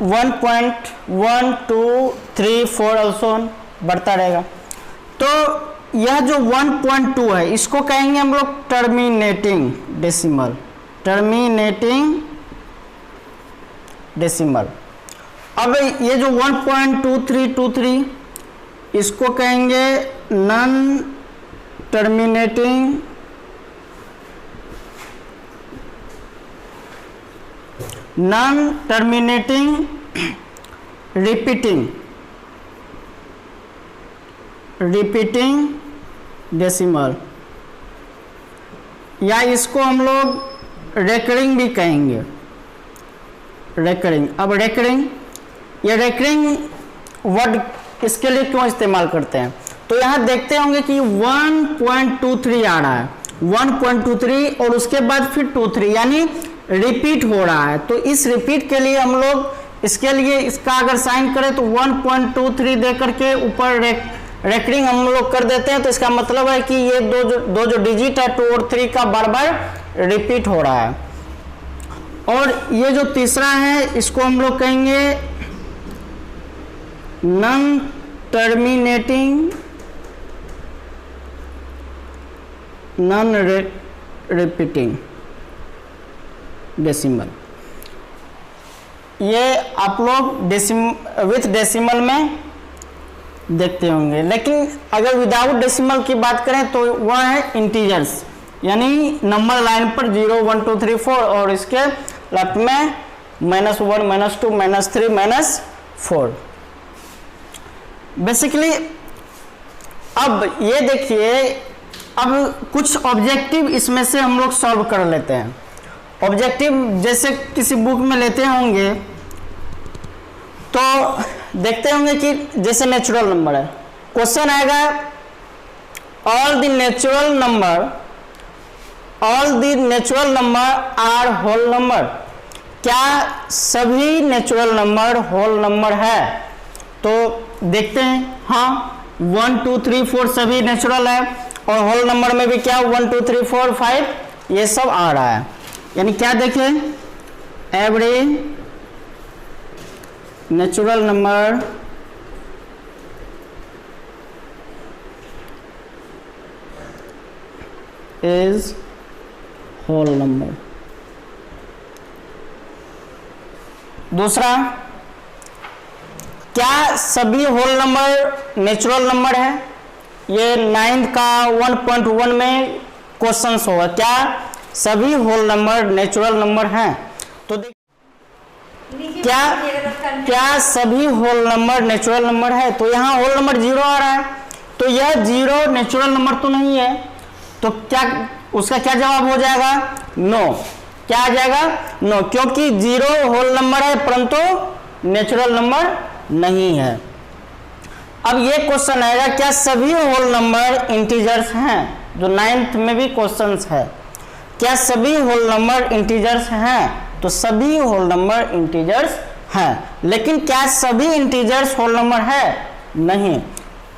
1.1 2 3 4 also बढ़ता रहेगा। तो यह जो 1.2 है इसको कहेंगे हम लोग टर्मिनेटिंग डेसिमल, टर्मिनेटिंग डेसिमल। अब ये जो 1.2323 इसको कहेंगे नॉन टर्मिनेटिंग रिपीटिंग डेसिमल, या इसको हम लोग रेकरिंग भी कहेंगे, रेकरिंग। अब रेकरिंग, ये रेकरिंग वर्ड इसके लिए क्यों इस्तेमाल करते हैं, तो यहाँ देखते होंगे कि 1.23 आ रहा है, 1.23 और उसके बाद फिर 23 यानी रिपीट हो रहा है। तो इस रिपीट के लिए हम लोग इसके लिए इसका अगर साइन करें तो 1.23 दे करके ऊपर रेकरिंग हम लोग कर देते हैं। तो इसका मतलब है कि ये दो जो डिजिट है 2 और 3 का बार बार रिपीट हो रहा है। और ये जो तीसरा है इसको हम लोग कहेंगे non terminating non repeating decimal. ये आप लोग विथ डेसिमल में देखते होंगे, लेकिन अगर विदाउट डेसिमल की बात करें तो वह है इंटीजर्स, यानी नंबर लाइन पर 0 1 2 3 4 और इसके लेफ्ट में -1 -2 -3 -4। बेसिकली अब ये देखिए, अब कुछ ऑब्जेक्टिव इसमें से हम लोग सॉल्व कर लेते हैं। ऑब्जेक्टिव जैसे किसी बुक में लेते होंगे तो देखते होंगे कि जैसे नेचुरल नंबर है, क्वेश्चन आएगा all the natural number are whole number, क्या सभी नेचुरल नंबर होल नंबर है। तो देखते हैं, हाँ 1 2 3 4 सभी नेचुरल है, और होल नंबर में भी क्या 1 2 3 4 5 ये सब आ रहा है। यानी क्या देखें, every natural number is whole number. दूसरा, क्या सभी होल नंबर नेचुरल नंबर है। ये 9th का 1.1 में क्वेश्चंस होगा, क्या सभी होल नंबर नेचुरल नंबर हैं। तो क्या सभी होल नंबर नेचुरल नंबर है। तो यहाँ होल नंबर 0 आ रहा है, तो यह 0 नेचुरल नंबर तो नहीं है। तो क्या उसका क्या जवाब हो जाएगा, नो। क्या आ जाएगा, नो, क्योंकि 0 होल नंबर है परंतु नेचुरल नंबर नहीं है। अब ये क्वेश्चन आएगा, क्या सभी होल नंबर इंटीजर्स हैं। जो 9th में भी क्वेश्चंस है, क्या सभी होल नंबर इंटीजर्स हैं। तो सभी होल नंबर इंटीजर्स हैं, लेकिन क्या सभी इंटीजर्स होल नंबर है, नहीं,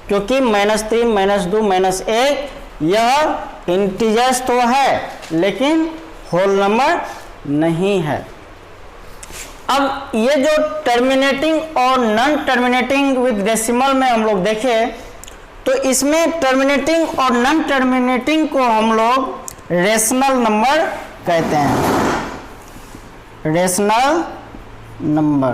क्योंकि -3 -2 -1 यह इंटीजर्स तो है लेकिन होल नंबर नहीं है। अब ये जो टर्मिनेटिंग और नॉन टर्मिनेटिंग विद डेसिमल में हम लोग देखें तो इसमें टर्मिनेटिंग और नॉन टर्मिनेटिंग को हम लोग रेशनल नंबर कहते हैं। रेशनल नंबर,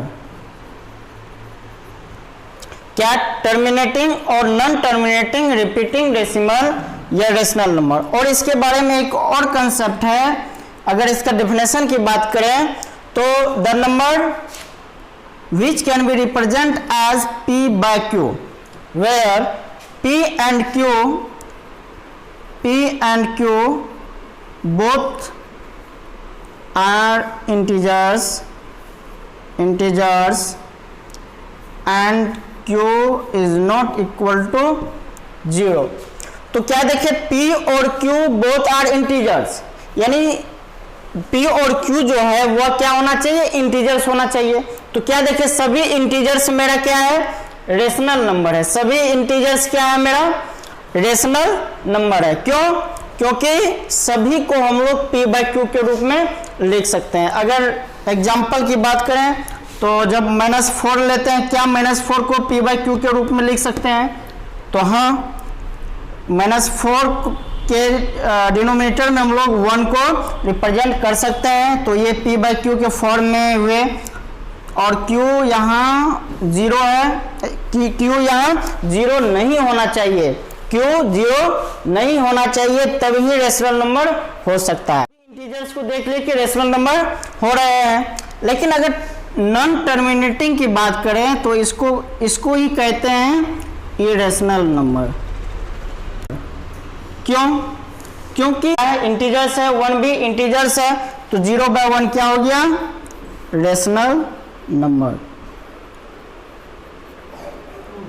क्या टर्मिनेटिंग और नॉन टर्मिनेटिंग रिपीटिंग डेसिमल या रेशनल नंबर। और इसके बारे में एक और कंसेप्ट है, अगर इसका डेफिनेशन की बात करें तो the number which can be represent as P by Q, where P and Q both are integers and Q is not equal to 0। तो क्या देखें, P और Q both are integers, यानी P और Q जो है वह क्या होना चाहिए, इंटीजर्स होना चाहिए। तो क्या देखें, सभी इंटीजर्स मेरा क्या है, रेशनल नंबर है। सभी इंटीजर्स क्या है, मेरा रेशनल नंबर है। क्यों, क्योंकि सभी को हम लोग P by Q के रूप में लिख सकते हैं। अगर एग्जाम्पल की बात करें तो जब -4 लेते हैं, क्या -4 को p/q के रूप में लिख सकते हैं? तो हाँ, -4 के डिनोमिनेटर में हम लोग 1 को रिप्रेजेंट कर सकते हैं, तो ये p/q के फॉर्म में हुए, और q यहाँ 0 है, q यहाँ 0 नहीं होना चाहिए, q 0 नहीं होना चाहिए, तभी रेशनल नंबर हो सकता है। इंटीजर्स को देख ले कि रेशनल नंबर हो रहे हैं, लेकिन अगर नॉन टर्मिनेटिंग की बात करें तो इसको ही कहते हैं इरेशनल नंबर। क्यों? क्योंकि इंटीजर्स है, 1 भी इंटीजर्स है, तो 0/1 क्या हो गया? Rational number.